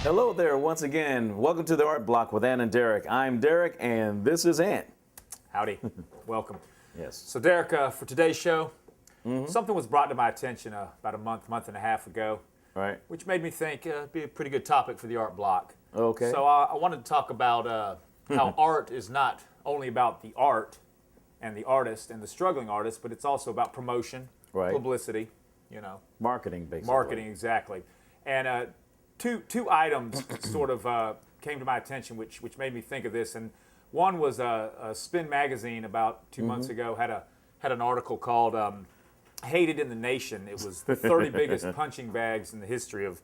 Hello there once again. Welcome to the Art Block with Ann and Derek. I'm Derek, and this is Ann. Howdy. Welcome. Yes. So, Derek, for today's show, something was brought to my attention about a month and a half ago, Right. which made me think it'd be a pretty good topic for the Art Block. Okay. So, I wanted to talk about how art is not only about the art and the artist and the struggling artist, but it's also about promotion, Right. publicity, Marketing, basically. marketing, exactly. And two items sort of came to my attention, which made me think of this. And one was a Spin magazine about 2 months ago had an article called "Hated in the Nation." It was the 30 biggest punching bags in the history of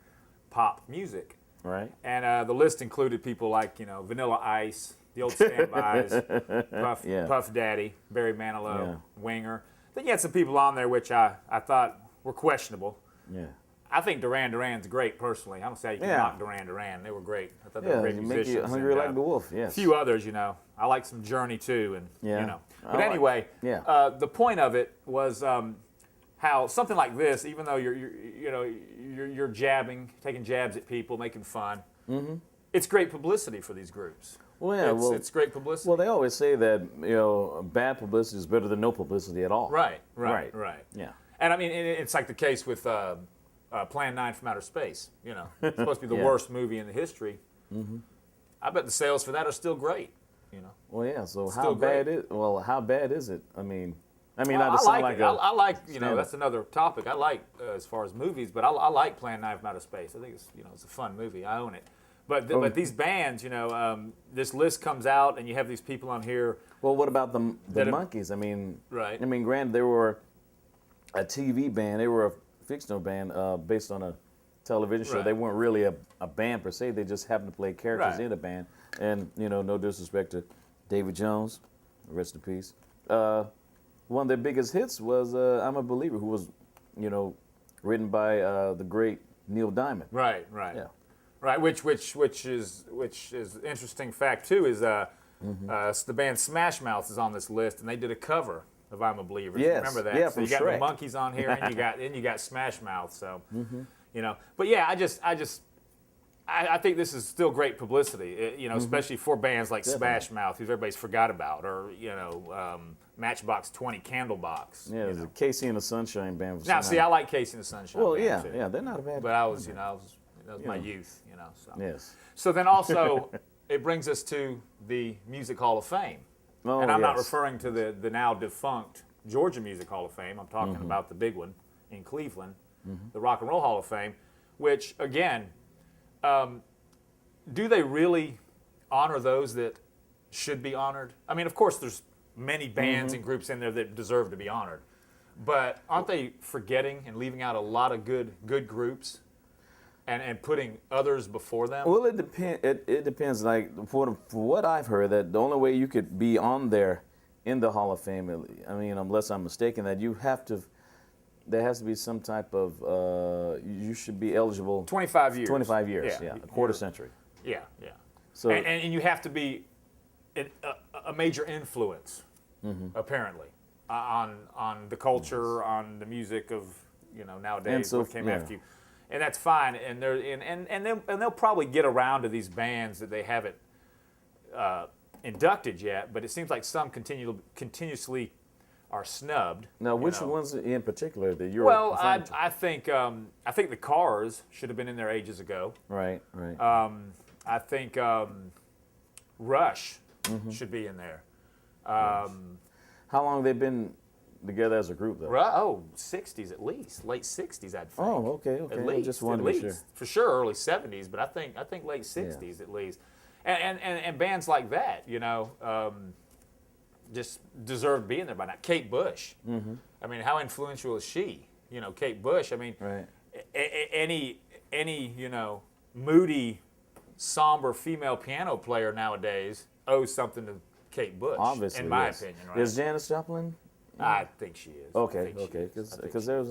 pop music. Right. And the list included people like Vanilla Ice, the old standbys, Puff Daddy, Barry Manilow, Winger. Then you had some people on there which I thought were questionable. Yeah. I think Duran Duran's great personally. I don't say how you can knock Duran Duran. They were great. I thought they were great you musicians. make you hungry like the wolf. Yes. A few others, I like some Journey too, and But anyway, yeah. the point of it was how something like this, even though you're jabbing, taking jabs at people, making fun, it's great publicity for these groups. Well, yeah, it's great publicity. Well, they always say that bad publicity is better than no publicity at all. Right. Yeah. And I mean, it's like the case with Plan 9 from Outer Space. It's supposed to be the worst movie in the history. I bet the sales for that are still great. Well, yeah. So Still how great. how bad is it? I mean, Well, not to sound like a I like standard. that's another topic. I like as far as movies, but I like Plan 9 from Outer Space. I think it's a fun movie. I own it. But these bands, this list comes out and you have these people on here. Well, what about the Monkees? I mean, Right. I mean, granted, they were a TV band. They were a fictional band based on a television show. Right. They weren't really a band per se. They just happened to play characters Right. in a band. And no disrespect to David Jones, rest in peace. One of their biggest hits was "I'm a Believer," who was, written by the great Neil Diamond. Right. Yeah. Right, which is interesting fact too is the band Smash Mouth is on this list and they did a cover of "I'm a Believer." Yes. Remember that? Yeah, so from you got Shrek. the Monkees on here and you got Smash Mouth. So but yeah, I think this is still great publicity. Especially for bands like Smash Mouth, who everybody's forgot about, or Matchbox 20, Candlebox. Yeah, there's a Casey and the Sunshine Band. Now, see, I like Casey and the Sunshine. Well, Band too. yeah, they're not a bad. But that was my youth, So. Yes. So then also, it brings us to the Music Hall of Fame. Oh, And I'm not yes. referring to the now defunct Georgia Music Hall of Fame. I'm talking about the big one in Cleveland, the Rock and Roll Hall of Fame, which, again, do they really honor those that should be honored? I mean, of course, there's many bands and groups in there that deserve to be honored. But aren't they forgetting and leaving out a lot of good groups? And putting others before them? Well, it depends. It depends. Like for what I've heard, that the only way you could be on there in the Hall of Fame, I mean, unless I'm mistaken, that you have to. There has to be some type of. You should be eligible. 25 years. 25 years. Yeah. Yeah, a quarter century. Yeah. So And you have to be a major influence, apparently, on the culture, on the music of nowadays. And so, what came after you. And that's fine, and they'll probably get around to these bands that they haven't inducted yet. But it seems like some continuously are snubbed. now, which ones in particular that you're? Well, referring to? I think the Cars should have been in there ages ago. Right. I think Rush should be in there. How long have they been together as a group, though? 60s at least, late 60s, I'd think. Oh, okay. At least, I just wanted to be sure. For sure, early 70s, but I think late 60s at least. And bands like that, just deserve to be in there by now. Kate Bush. I mean, how influential is she? Kate Bush. I mean, Right. any moody, somber female piano player nowadays owes something to Kate Bush. Obviously, in my yes. opinion, right? Is Janis Joplin? I think she is. Okay, I think she is. because there's,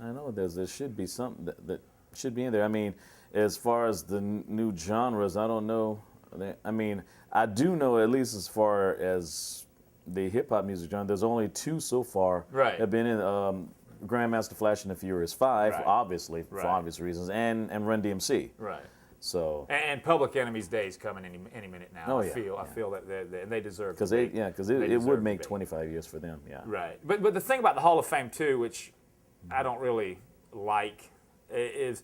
I know there should be something that should be in there. I mean, as far as the new genres, I don't know. I mean, I do know at least as far as the hip hop music genre, there's only two so far Right. have been in Grandmaster Flash and the Furious 5, Right. obviously for Right. obvious reasons, and Run DMC. Right. So And Public Enemy's day is coming any minute now. Oh, I yeah, feel that and they deserve because to be. because They it deserve would to make be. 25 years for them. Yeah. Right. But the thing about the Hall of Fame too, which I don't really like, is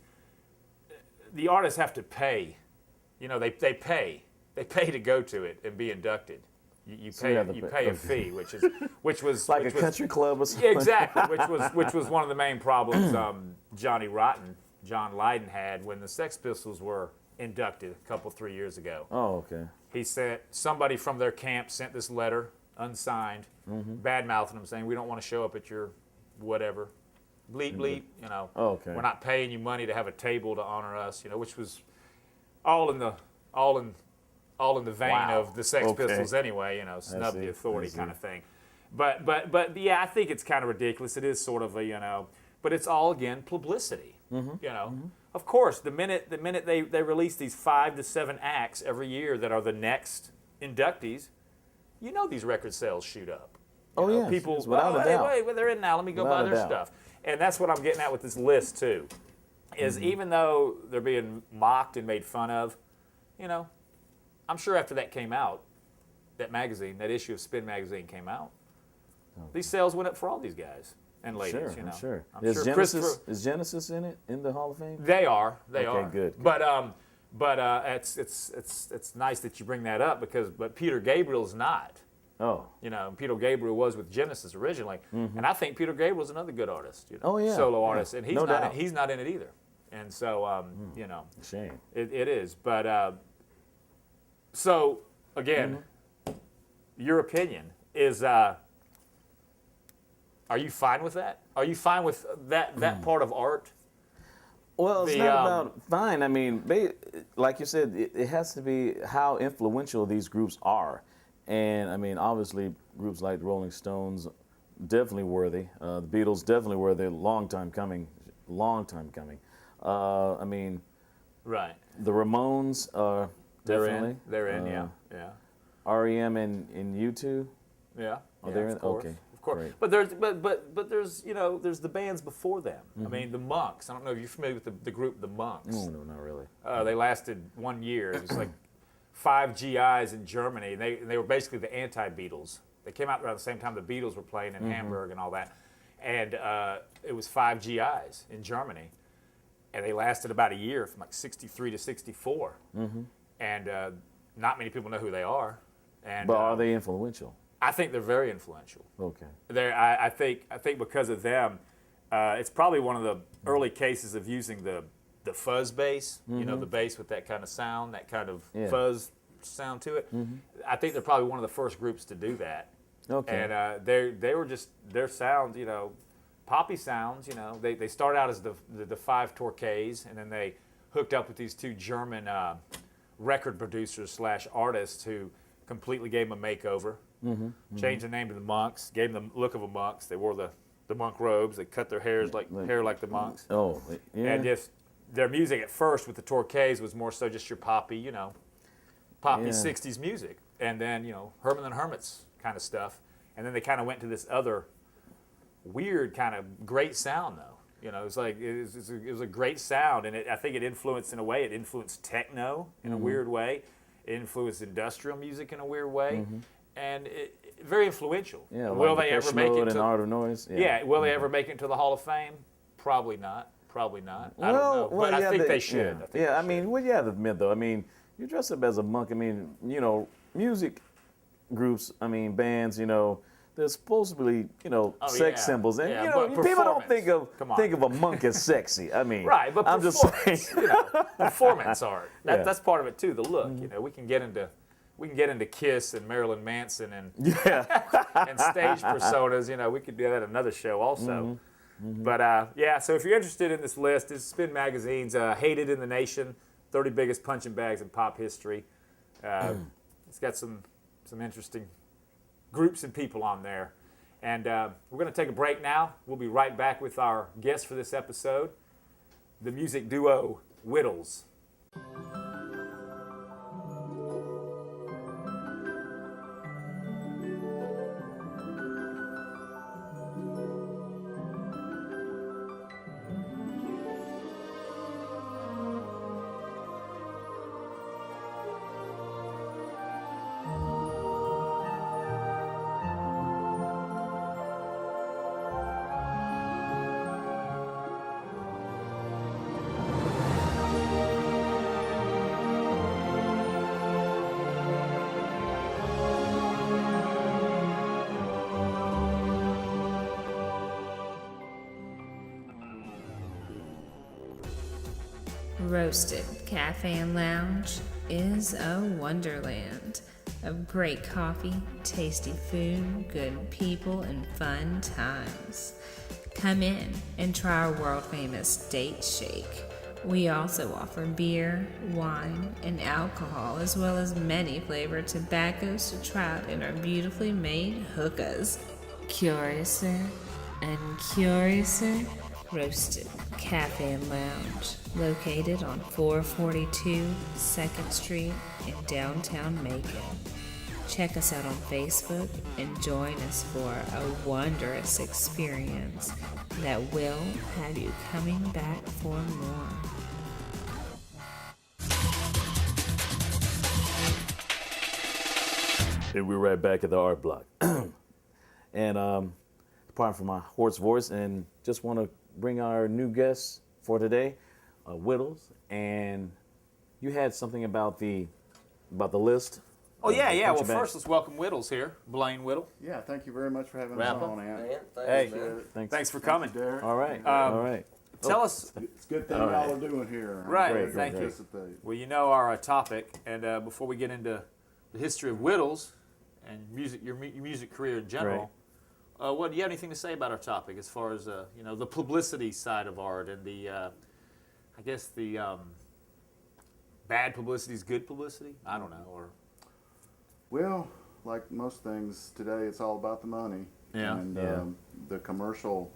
the artists have to pay. You know, they pay to go to it and be inducted. You So you have to pay a fee, which was Like which a was- country club or something. Yeah, exactly, which was one of the main problems John Lydon had when the Sex Pistols were inducted a couple 3 years ago. Oh, okay. He sent somebody from their camp sent this letter unsigned, bad mouthing them, saying we don't want to show up at your whatever, bleep bleep. You know, Oh, okay. we're not paying you money to have a table to honor us. You know, which was all in the vein Wow. of the Sex Okay. Pistols anyway. You know, snub see, the authority I see. kind of thing. But yeah, I think it's kind of ridiculous. It is sort of a but it's all again publicity. You know, of course, the minute they release these 5 to 7 acts every year that are the next inductees, you know these record sales shoot up. You Oh, know, yes, people, yes, without a doubt. wait, they're in now. Let me go Without buy a their doubt. stuff. And that's what I'm getting at with this list too. Is even though they're being mocked and made fun of, you know, I'm sure after that came out, that issue of Spin magazine came out, these sales went up for all these guys and ladies. Sure, you know, I'm sure. I'm Is sure Genesis Christopher- is Genesis in the Hall of Fame? They are. Okay, are. good. But it's nice that you bring that up but Peter Gabriel's not. Oh, You know, Peter Gabriel was with Genesis originally, and I think Peter Gabriel's another good artist. You know, Oh, yeah, solo yeah. artist, and No doubt. he's not in it either. And so you know, shame. it is. But so again, your opinion is. Are you fine with that? Are you fine with that part of art? Well, it's The, not about fine. I mean, like you said, it has to be how influential these groups are. And, I mean, obviously, groups like the Rolling Stones, definitely worthy. The Beatles, definitely worthy. Long time coming. I mean, Right. the Ramones are definitely. They're in. Yeah. REM and U2. Yeah. Oh, they're in? Of course. Okay, Of course. great. But there's there's the bands before them. I mean the Monks. I don't know if you're familiar with the group the Monks. Oh, no, not really. They lasted 1 year. It was like 5 GIs in Germany. And they were basically the anti-Beatles. They came out around the same time the Beatles were playing in Hamburg and all that. And it was 5 GIs in Germany. And they lasted about a year from like 63 to 64. And not many people know who they are. And But are they influential? I think they're very influential. Okay. I think because of them, it's probably one of the early cases of using the fuzz bass. You know, the bass with that kind of sound, that kind of fuzz sound to it. I think they're probably one of the first groups to do that. Okay. And they were just their sound, you know, poppy sounds. You know, they started out as the 5 Torquays, and then they hooked up with these 2 German record producers / artists who completely gave them a makeover. Changed the name to the Monks, gave them the look of the Monks. They wore the monk robes. They cut their hair like the monks. Oh, yeah. And just their music at first with the Torquays was more so just your poppy, you know, poppy Yeah. 60s music. And then, you know, Herman and Hermits kind of stuff. And then they kind of went to this other weird kind of great sound, though. You know, it was like it was a great sound, and I think it influenced in a way. It influenced techno in a weird way. It influenced industrial music in a weird way, and very influential. Yeah, Will like they ever Depeche make Mode it and to? Art of Noise? Yeah, will they ever make it to the Hall of Fame? Probably not. I don't know, but I think they should. Yeah, I think they I mean, well, you have to admit, though, I mean, you dress up as a monk. I mean, you know, music groups, I mean, bands, you know, they're supposed to be, you know, Oh, sex yeah. symbols. And, Yeah, you know, but people don't performance. Come on. think of a monk as sexy. I mean, Right, but I'm just saying. performance, you know, performance art. Yeah. That's part of it too. The look, you know, we can get into Kiss and Marilyn Manson and Yeah. and stage personas. You know, we could do that at another show also. But yeah, so if you're interested in this list, this is Spin Magazine's Hated in the Nation, 30 Biggest Punching Bags in Pop History. It's got some interesting groups and people on there. And we're going to take a break now. We'll be right back with our guest for this episode, the music duo Whittles. Roasted Cafe and Lounge is a wonderland of great coffee, tasty food, good people, and fun times. Come in and try our world famous date shake. We also offer beer, wine, and alcohol, as well as many flavored tobaccos to try out in our beautifully made hookahs. Curiouser and curiouser, Roasted Cafe and Lounge, located on 442 2nd Street in downtown Macon. Check us out on Facebook and join us for a wondrous experience that will have you coming back for more. And we're right back at the art block. And apart from my hoarse voice, and just want to bring our new guests for today, Whittles. And you had something about the list. Oh, yeah. Well, back. first let's welcome Whittles here, Blaine Whittle. Yeah, thank you very much for having us Rapper. on, Ant. Hey, Thanks for coming. Derek. All right. All right. Tell us, It's a good thing All y'all right. are doing here. I'm Right, glad to thank you. participate. well, you know our topic, and before we get into the history of Whittles and music, your music career in general, what do you have anything to say about our topic as far as the publicity side of art and the, I guess the bad publicity is good publicity? I don't know, or Well, like most things today, it's all about the money. Yeah. And Yeah. the commercial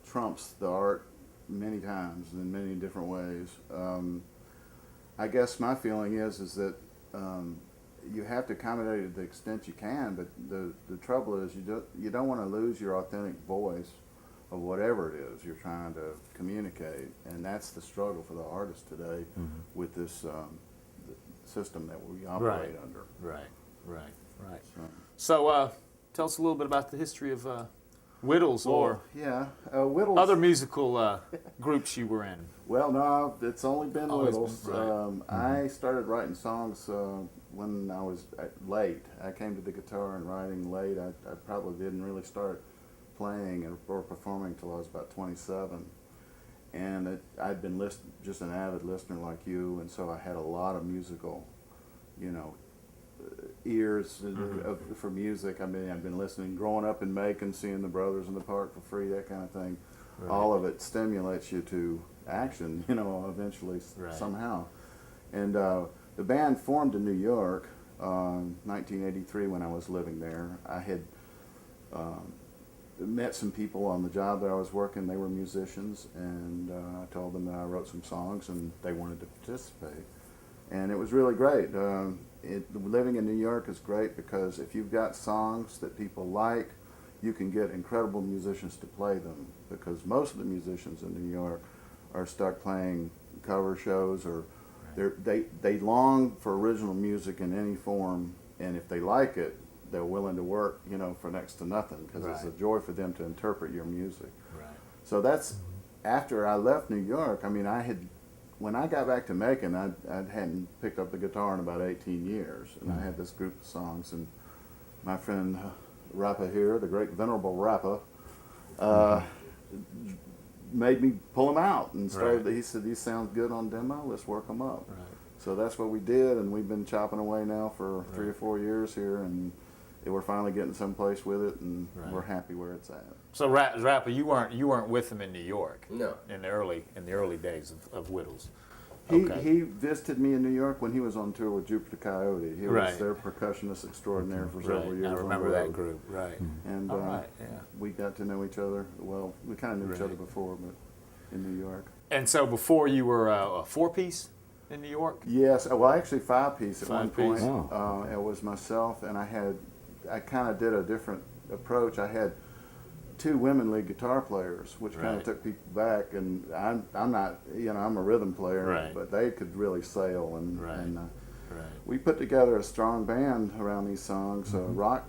trumps the art many times in many different ways. I guess my feeling is that you have to accommodate it to the extent you can, but the trouble is you don't want to lose your authentic voice of whatever it is you're trying to communicate, and that's the struggle for the artist today with this system that we operate Right. under. right. So, So, tell us a little bit about the history of Whittles or yeah, Whittles. other musical groups you were in. Well, no, it's only been Always Whittles. been, right. I started writing songs when I was late. I came to the guitar and writing late. I probably didn't really start playing or performing until I was about 27. And I'd been just an avid listener like you, and so I had a lot of musical, ears for music. I mean, I've been listening, growing up in Macon, seeing the Brothers in the Park for free, that kind of thing. Right. All of it stimulates you to action, eventually Right. somehow. And the band formed in New York, 1983 when I was living there. I had met some people on the job that I was working. They were musicians, and I told them that I wrote some songs, and they wanted to participate. And it was really great. Living in New York is great because if you've got songs that people like, you can get incredible musicians to play them, because most of the musicians in New York are stuck playing cover shows, or they long for original music in any form, and if they like it, they're willing to work, for next to nothing, because it's a Right. joy for them to interpret your music. Right. So that's after I left New York. I mean, when I got back to Macon, I hadn't picked up the guitar in about 18 years, and I had this group of songs, and my friend Rappa here, the great venerable Rappa, made me pull them out and started. Right. He said, "These sound good on demo. Let's work them up." Right. So that's what we did, and we've been chopping away now for 3 or 4 years here, and we're finally getting someplace with it, and Right. we're happy where it's at. So Rapper, you weren't with them in New York. No. In the early days of Whittles. He Okay. he visited me in New York when he was on tour with Jupiter Coyote. He Right. was their percussionist extraordinaire for several years. I on remember the that road. group. Right. And All right. Yeah. we got to know each other. Well, we kind of knew each Right. other before, but in New York. And so before you were a four-piece in New York. Yes, well, actually 5-piece at one point. Five-piece. It was myself, and I kind of did a different approach. I had 2 women lead guitar players, which kind Right. of took people back. And I'm not, I'm a rhythm player, Right. but they could really sail. And, Right. and Right. we put together a strong band around these songs, Mm-hmm. rock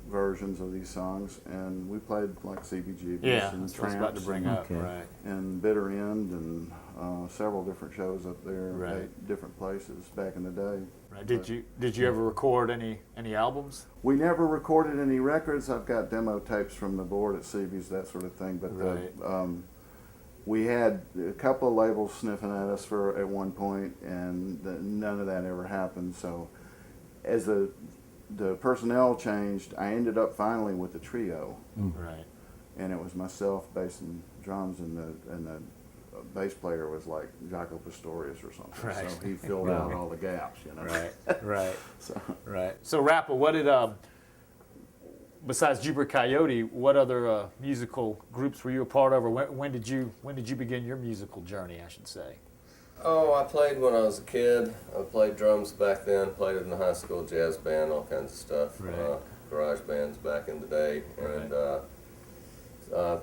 versions of these songs, and we played like CBGBs Yeah. and That's what I was about to Tramps bring and, up. Right. and Bitter End and several different shows up there Right. at different places back in the day. Right. Did you ever record any albums? We never recorded any records. I've got demo tapes from the board at CB's, that sort of thing. But Right. we had a couple of labels sniffing at us at one point, and none of that ever happened. So as the personnel changed, I ended up finally with the trio. Right. And it was myself, bass and drums, and the bass player was like Jaco Pastorius or something. Right. So he filled out all the gaps, you know. Right. So, Right. So, Rappa, what did besides Jupiter Coyote, what other musical groups were you a part of, or when did you begin your musical journey, I should say? Oh, I played when I was a kid. I played drums back then, played in the high school jazz band, all kinds of stuff. Right. Garage bands back in the day. And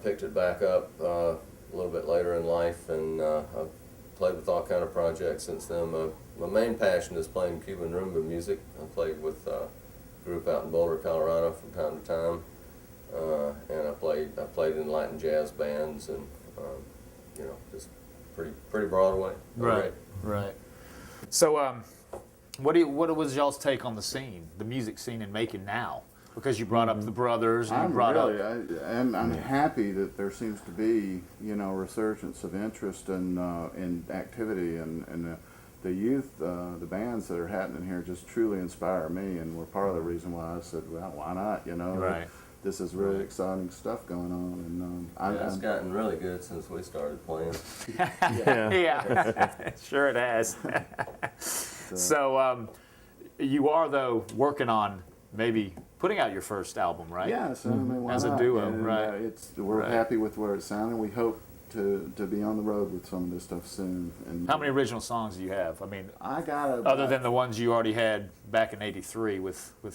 picked it back up a little bit later in life, and I've played with all kind of projects since then. My main passion is playing Cuban rumba music. I played with a group out in Boulder, Colorado from time to time. And I played in Latin jazz bands, and just pretty Broadway. Right. So, what was y'all's take on the scene, the music scene in Macon now? Because you brought up the brothers, and I'm happy that there seems to be, resurgence of interest in activity, and the youth, the bands that are happening here just truly inspire me, and were part of the reason why I said, well, why not? Right. This is really exciting stuff going on, and It's gotten really good since we started playing. Yeah, sure it has. So, you are though working on maybe putting out your first album, right? yeah, so I mean, why As a not? duo, And, right? We're Right. happy with where it sounded. We hope to be on the road with some of this stuff soon. And How many original songs do you have? I mean, I got other than the ones you already had back in '83 with the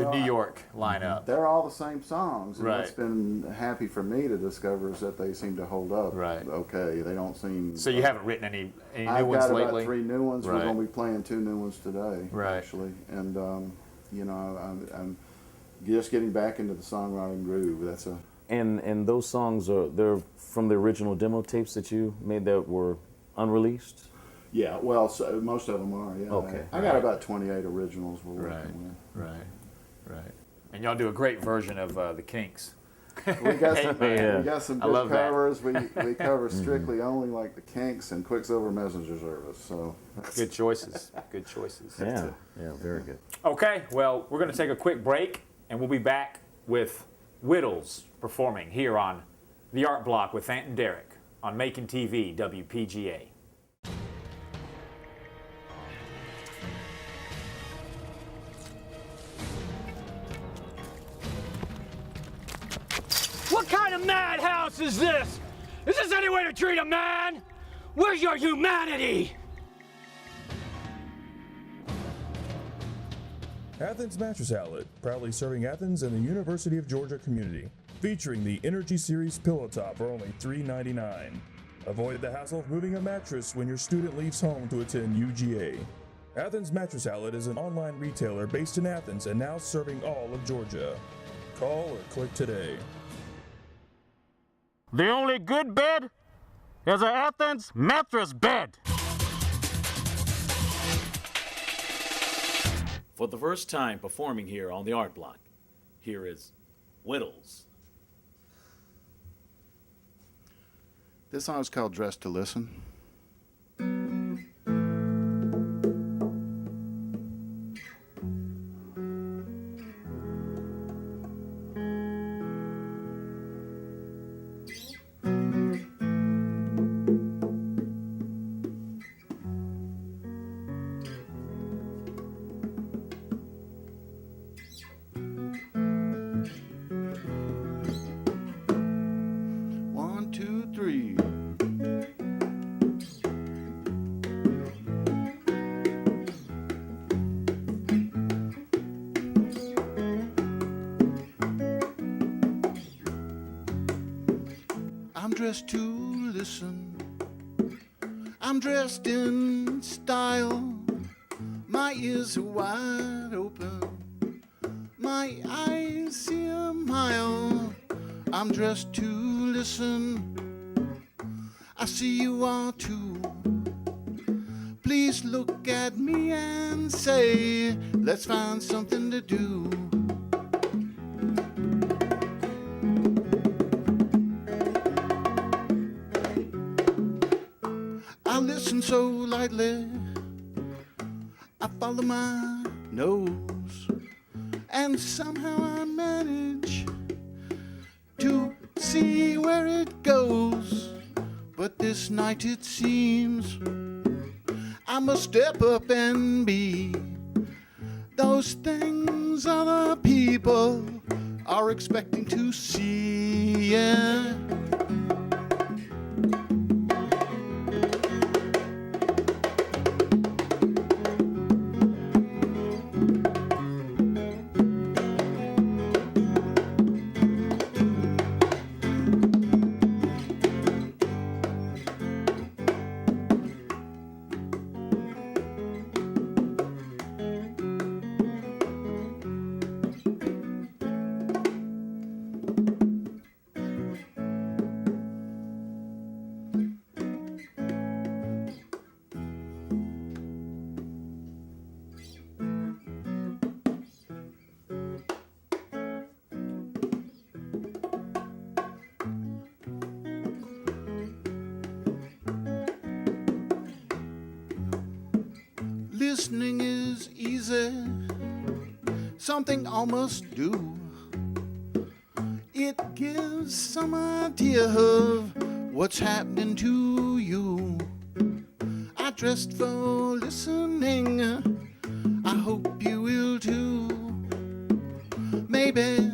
Well, New York lineup. they're all the same songs. And Right. what's been happy for me to discover is that they seem to hold up. Right. Okay, they don't seem. So you haven't written any new I've ones got lately? about 3 new ones. Right. We're going to be playing 2 new ones today, Right. actually. And I'm just getting back into the songwriting groove. That's a. And those songs they're from the original demo tapes that you made that were unreleased? Yeah, well, so most of them are. Yeah. Okay. I got about 28 originals we're working with. Right. And y'all do a great version of the Kinks. We got some, Hey, we got some I good love that. covers. We cover strictly only like the Kinks and Quicksilver Messenger Service. So Good choices. Good choices. Yeah, very good. Okay, well, we're going to take a quick break, and we'll be back with Whittles performing here on The Art Block with Ant and Derek on Macon TV, WPGA. What kind of madhouse is this? Is this any way to treat a man? Where's your humanity? Athens Mattress Outlet, proudly serving Athens and the University of Georgia community. Featuring the Energy Series Pillow Top for only $3.99. Avoid the hassle of moving a mattress when your student leaves home to attend UGA. Athens Mattress Outlet is an online retailer based in Athens and now serving all of Georgia. Call or click today. The only good bed is an Athens mattress bed. For the first time performing here on the Art Block, here is Whittles. this song is called "Dressed to Listen." One, two, three. I'm dressed to listen. I'm dressed in style. My ears are wide open. My eyes see a mile. I'm dressed to listen. I see you are too. Please look at me and say, let's find something to do. listen so lightly. I follow my nose, and somehow I manage to see where it goes. But this night it seems I must step up and be those things other people are expecting to see. Yeah. Listening is easy, something I must do. It gives some idea of what's happening to you. I dressed for listening, I hope you will too. Maybe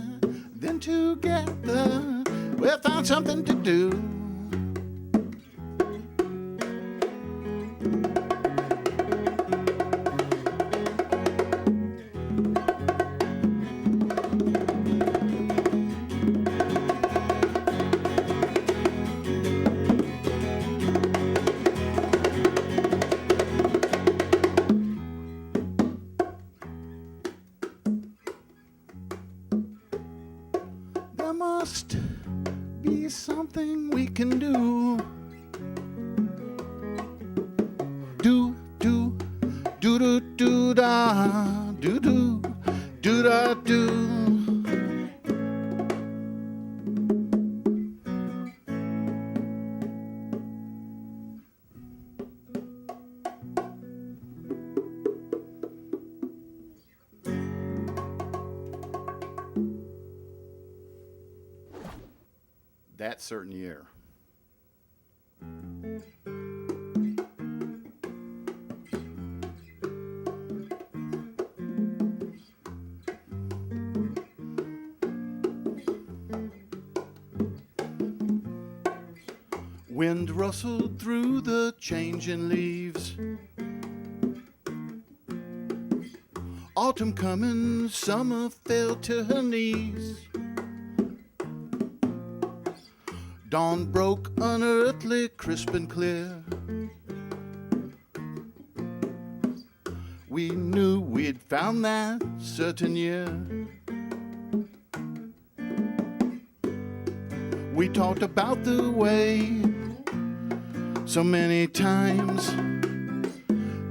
then together we'll find something to do. There must be something we can do. Do do do do do da do do do da do. That certain year. Wind rustled through the changing leaves. Autumn coming, summer fell to her knees. Dawn broke unearthly, crisp and clear. We knew we'd found that certain year. We talked about the way so many times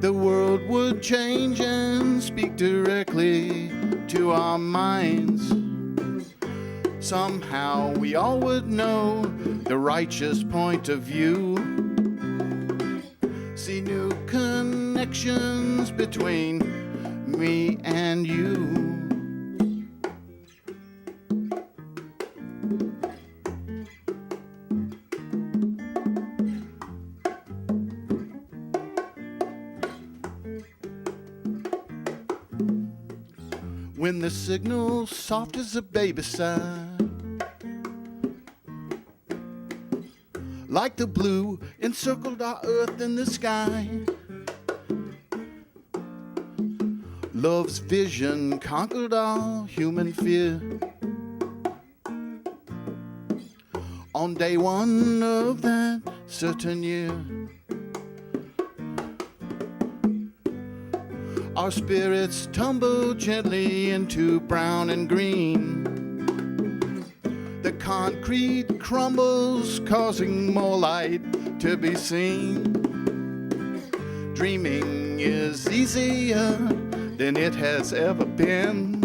the world would change and speak directly to our minds. Somehow we all would know the righteous point of view. See new connections between me and you. When the signal's soft as a baby sigh, like the blue encircled our earth in the sky, love's vision conquered our human fear. On day one of that certain year, our spirits tumble gently into brown and green. The concrete crumbles, causing more light to be seen. Dreaming is easier than it has ever been,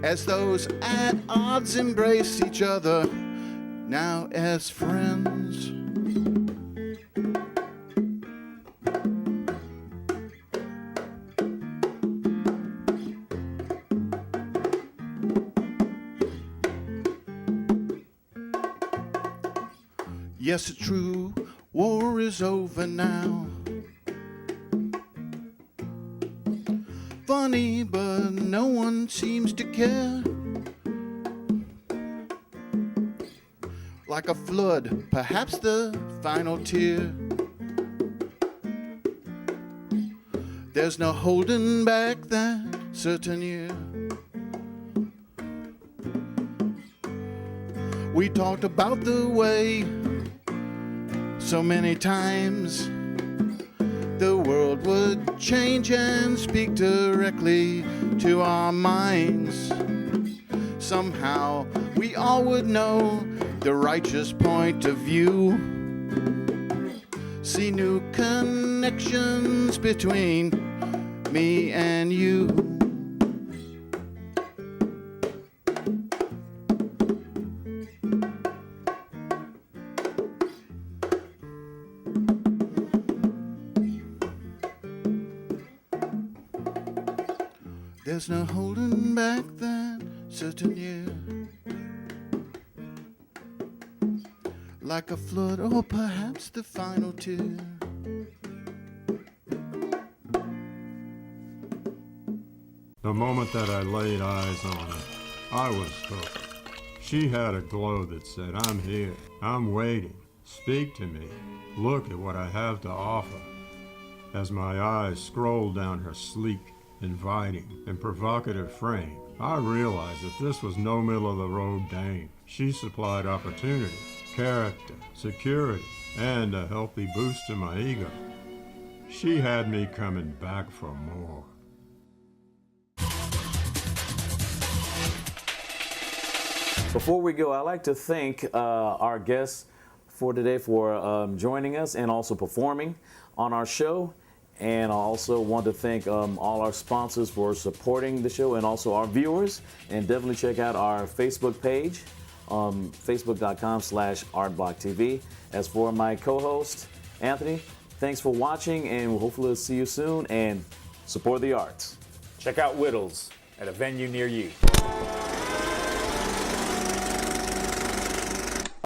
as those at odds embrace each other now as friends. Yes, it's true, war is over now. Funny, but no one seems to care. Like a flood, perhaps the final tear. There's no holding back that certain year. We talked about the way so many times the world would change and speak directly to our minds. Somehow we all would know the righteous point of view. See new connections between me and you. There's no holding back that certain year. Like a flood or perhaps the final tear. The moment that I laid eyes on her, I was hooked. She had a glow that said, I'm here, I'm waiting, speak to me, look at what I have to offer. As my eyes scrolled down her sleek, inviting, and provocative frame, I realized that this was no middle-of-the-road dame. She supplied opportunity, character, security, and a healthy boost to my ego. She had me coming back for more. Before we go, I'd like to thank our guests for today for joining us and also performing on our show. And I also want to thank all our sponsors for supporting the show and also our viewers. And definitely check out our Facebook page, facebook.com/artblocktv. As for my co-host, Anthony, thanks for watching, and we'll hopefully see you soon, and support the arts. Check out Whittles at a venue near you.